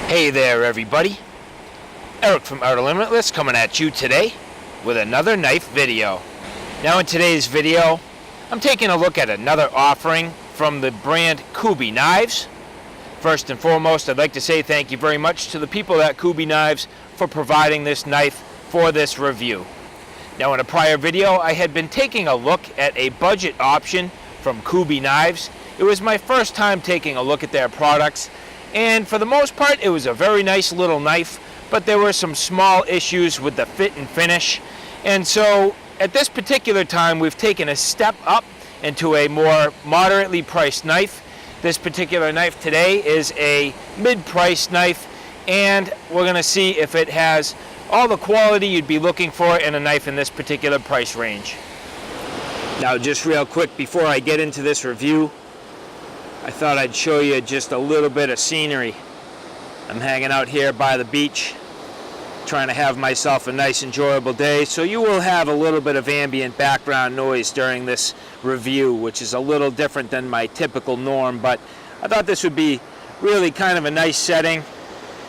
Hey there everybody, Eric from Art of Limitless coming at you today with another knife video. Now in today's video, I'm taking a look at another offering from the brand Kubey Knives. First and foremost, I'd like to say thank you very much to the people at Kubey Knives for providing this knife for this review. Now in a prior video, I had been taking a look at a budget option from Kubey Knives. It was my first time taking a look at their products, and for the most part it was a very nice little knife, but there were some small issues with the fit and finish. And so at this particular time we've taken a step up into a more moderately priced knife. This particular knife today is a mid-priced knife, and we're going to see if it has all the quality you'd be looking for in a knife in this particular price range. Now just real quick before I get into this review, I thought I'd show you just a little bit of scenery. I'm hanging out here by the beach, trying to have myself a nice enjoyable day, so you will have a little bit of ambient background noise during this review, which is a little different than my typical norm, but I thought this would be really kind of a nice setting,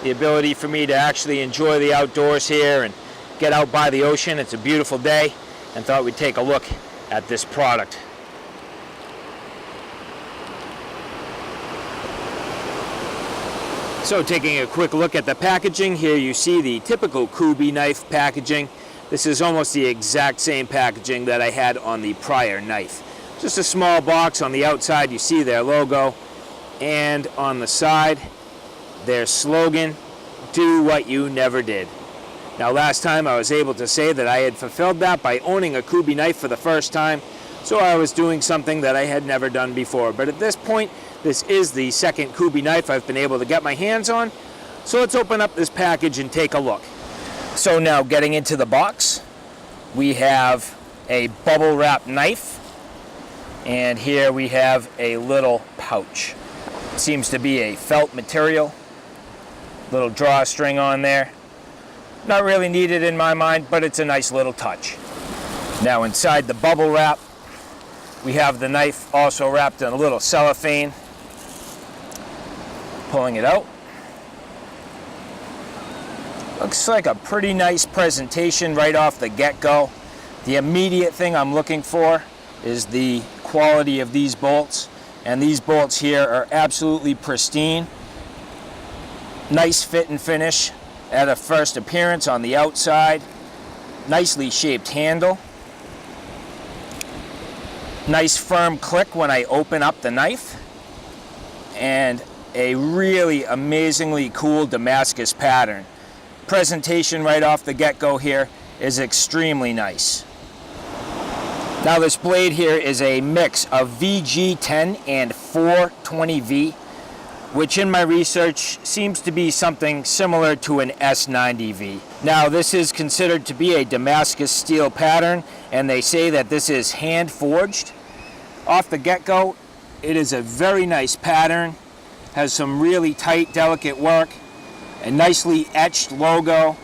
the ability for me to actually enjoy the outdoors here and get out by the ocean. It's a beautiful day, and thought we'd take a look at this product. So taking a quick look at the packaging, here you see the typical Kubey knife packaging. This is almost the exact same packaging that I had on the prior knife. Just a small box. On the outside you see their logo, and on the side their slogan, "Do what you never did." Now last time I was able to say that I had fulfilled that by owning a Kubey knife for the first time, so I was doing something that I had never done before. But at this point, this is the second Kubey knife I've been able to get my hands on, so let's open up this package and take a look. So now getting into the box, we have a bubble wrap knife, and here we have a little pouch. It seems to be a felt material, little drawstring on there. Not really needed in my mind, but it's a nice little touch. Now inside the bubble wrap, we have the knife also wrapped in a little cellophane. Pulling it out. Looks like a pretty nice presentation right off the get-go. The immediate thing I'm looking for is the quality of these bolts, and these bolts here are absolutely pristine. Nice fit and finish at a first appearance on the outside. Nicely shaped handle. Nice firm click when I open up the knife, and a really amazingly cool Damascus pattern. Presentation right off the get-go here is extremely nice. Now this blade here is a mix of VG10 and 420V, which in my research seems to be something similar to an S90V. Now this is considered to be a Damascus steel pattern, and they say that this is hand forged. Off the get-go, it is a very nice pattern. Has some really tight, delicate work, a nicely etched logo,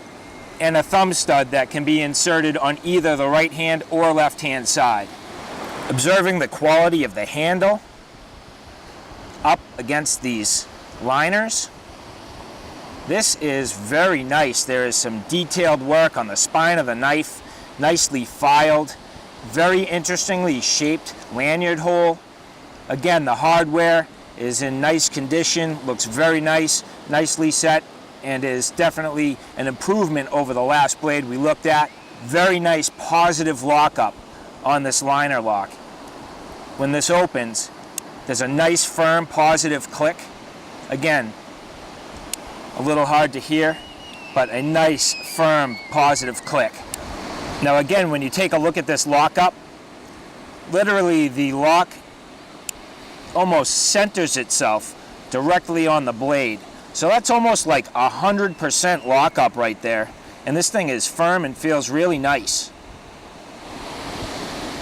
and a thumb stud that can be inserted on either the right hand or left hand side. Observing the quality of the handle up against these liners, this is very nice. There is some detailed work on the spine of the knife, nicely filed, very interestingly shaped lanyard hole. Again, the hardware is in nice condition, looks very nice, nicely set, and is definitely an improvement over the last blade we looked at. Very nice positive lockup on this liner lock. When this opens, there's a nice firm positive click. Again, a little hard to hear, but a nice firm positive click. Now again, when you take a look at this lockup, literally the lock almost centers itself directly on the blade. So that's almost like 100% lockup right there. And this thing is firm and feels really nice.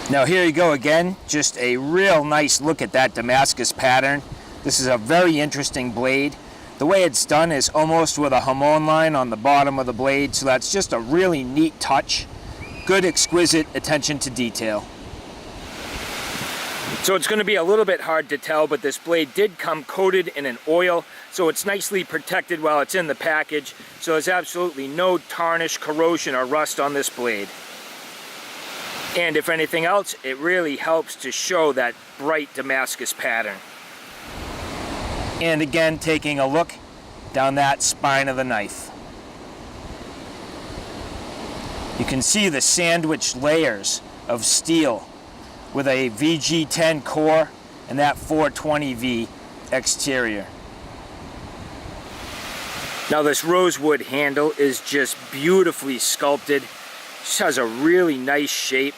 Now here you go again, just a real nice look at that Damascus pattern. This is a very interesting blade. The way it's done is almost with a hamon line on the bottom of the blade, so that's just a really neat touch. Good, exquisite attention to detail. So it's going to be a little bit hard to tell, but this blade did come coated in an oil, so it's nicely protected while it's in the package. So there's absolutely no tarnish, corrosion, or rust on this blade. And if anything else, it really helps to show that bright Damascus pattern. And again, taking a look down that spine of the knife. You can see the sandwiched layers of steel with a VG10 core and that 420V exterior. Now this rosewood handle is just beautifully sculpted. Just has a really nice shape.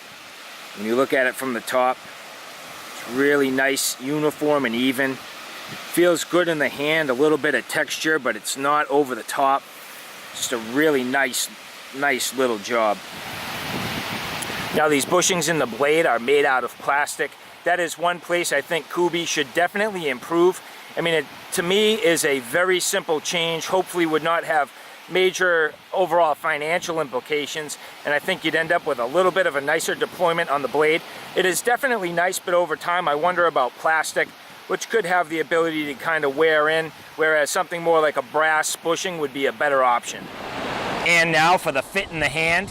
When you look at it from the top, it's really nice, uniform and even. Feels good in the hand, a little bit of texture, but it's not over the top. Just a really nice little job. Now these bushings in the blade are made out of plastic. That is one place I think Kubey should definitely improve. I mean, it to me is a very simple change, hopefully would not have major overall financial implications, and I think you'd end up with a little bit of a nicer deployment on the blade. It is definitely nice, but over time I wonder about plastic, which could have the ability to kind of wear in, whereas something more like a brass bushing would be a better option. And now for the fit in the hand.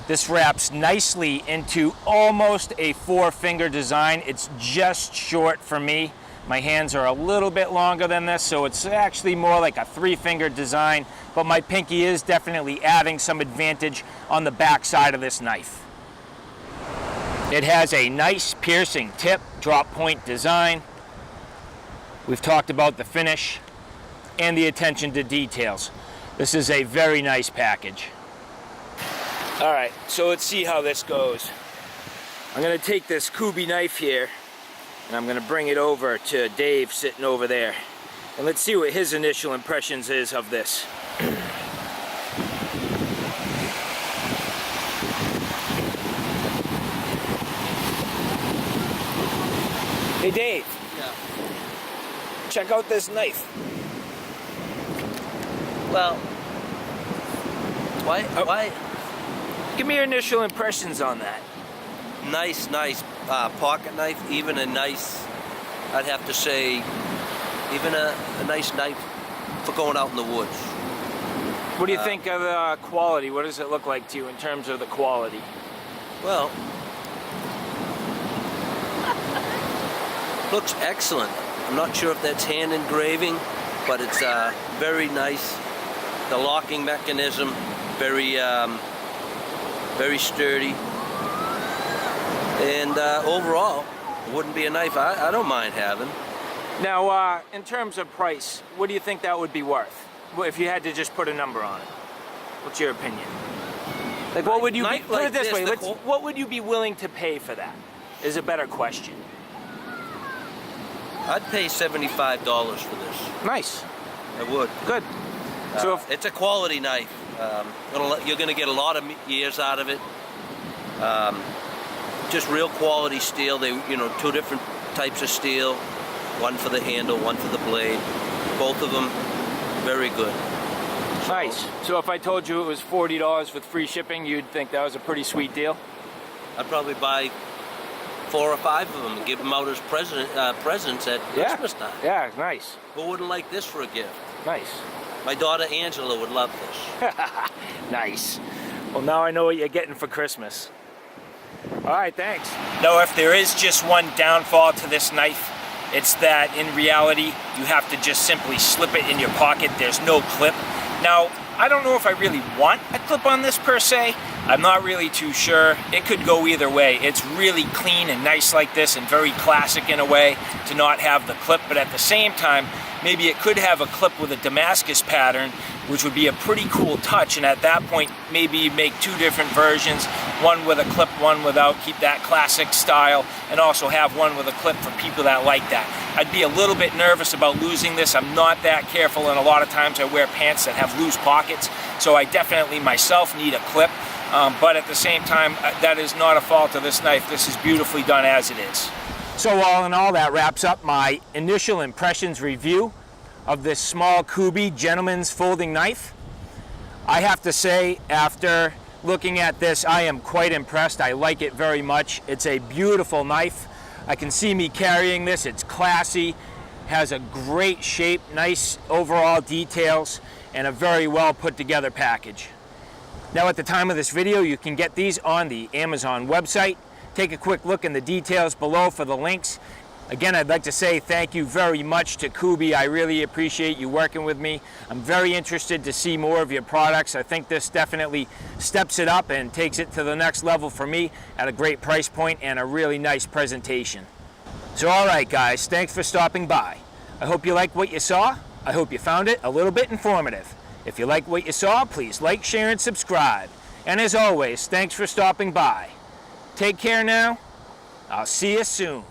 This wraps nicely into almost a 4-finger design. It's just short for me. My hands are a little bit longer than this, so it's actually more like a 3-finger design, but my pinky is definitely adding some advantage on the back side of this knife. It has a nice piercing tip, drop point design. We've talked about the finish and the attention to details. This is a very nice package. All right, so let's see how this goes. I'm gonna take this Kubey knife here and I'm gonna bring it over to Dave sitting over there. And let's see what his initial impressions is of this. Hey Dave. Yeah. Check out this knife. Well, why? Give me your initial impressions on that. Nice pocket knife. Even a nice, I'd have to say, even a nice knife for going out in the woods. What do you think of the quality? What does it look like to you in terms of the quality? Well, looks excellent. I'm not sure if that's hand engraving, but it's very nice. The locking mechanism, very sturdy. And overall, it wouldn't be a knife I don't mind having. Now, in terms of price, what do you think that would be worth? If you had to just put a number on it, what's your opinion? Like, what would you be, put it this way, what would you be willing to pay for that? Is a better question. I'd pay $75 for this. Nice. I would. Good. So it's a quality knife. You're going to get a lot of years out of it. Just real quality steel. They, two different types of steel. One for the handle, one for the blade. Both of them very good. Nice. So if I told you it was $40 with free shipping, you'd think that was a pretty sweet deal? I'd probably buy 4 or 5 of them and give them out as presents at Christmas time. Yeah, nice. Who wouldn't like this for a gift? Nice. My daughter Angela would love this. Nice. Well, now I know what you're getting for Christmas. All right, thanks. Now, if there is just one downfall to this knife, it's that in reality, you have to just simply slip it in your pocket. There's no clip. Now, I don't know if I really want a clip on this per se. I'm not really too sure. It could go either way. It's really clean and nice like this and very classic in a way to not have the clip, but at the same time, maybe it could have a clip with a Damascus pattern, which would be a pretty cool touch, and at that point, maybe make 2 different versions, one with a clip, one without, keep that classic style, and also have one with a clip for people that like that. I'd be a little bit nervous about losing this. I'm not that careful, and a lot of times I wear pants that have loose pockets, so I definitely myself need a clip, but at the same time, that is not a fault of this knife. This is beautifully done as it is. So all in all, that wraps up my initial impressions review of this small Kubey gentleman's folding knife. I have to say, after looking at this, I am quite impressed. I like it very much. It's a beautiful knife. I can see me carrying this. It's classy, has a great shape, nice overall details, and a very well put together package. Now at the time of this video, you can get these on the Amazon website. Take a quick look in the details below for the links. Again, I'd like to say thank you very much to Kubey. I really appreciate you working with me. I'm very interested to see more of your products. I think this definitely steps it up and takes it to the next level for me at a great price point and a really nice presentation. So all right guys, thanks for stopping by. I hope you liked what you saw. I hope you found it a little bit informative. If you like what you saw, please like, share, and subscribe. And as always, thanks for stopping by. Take care now. I'll see you soon.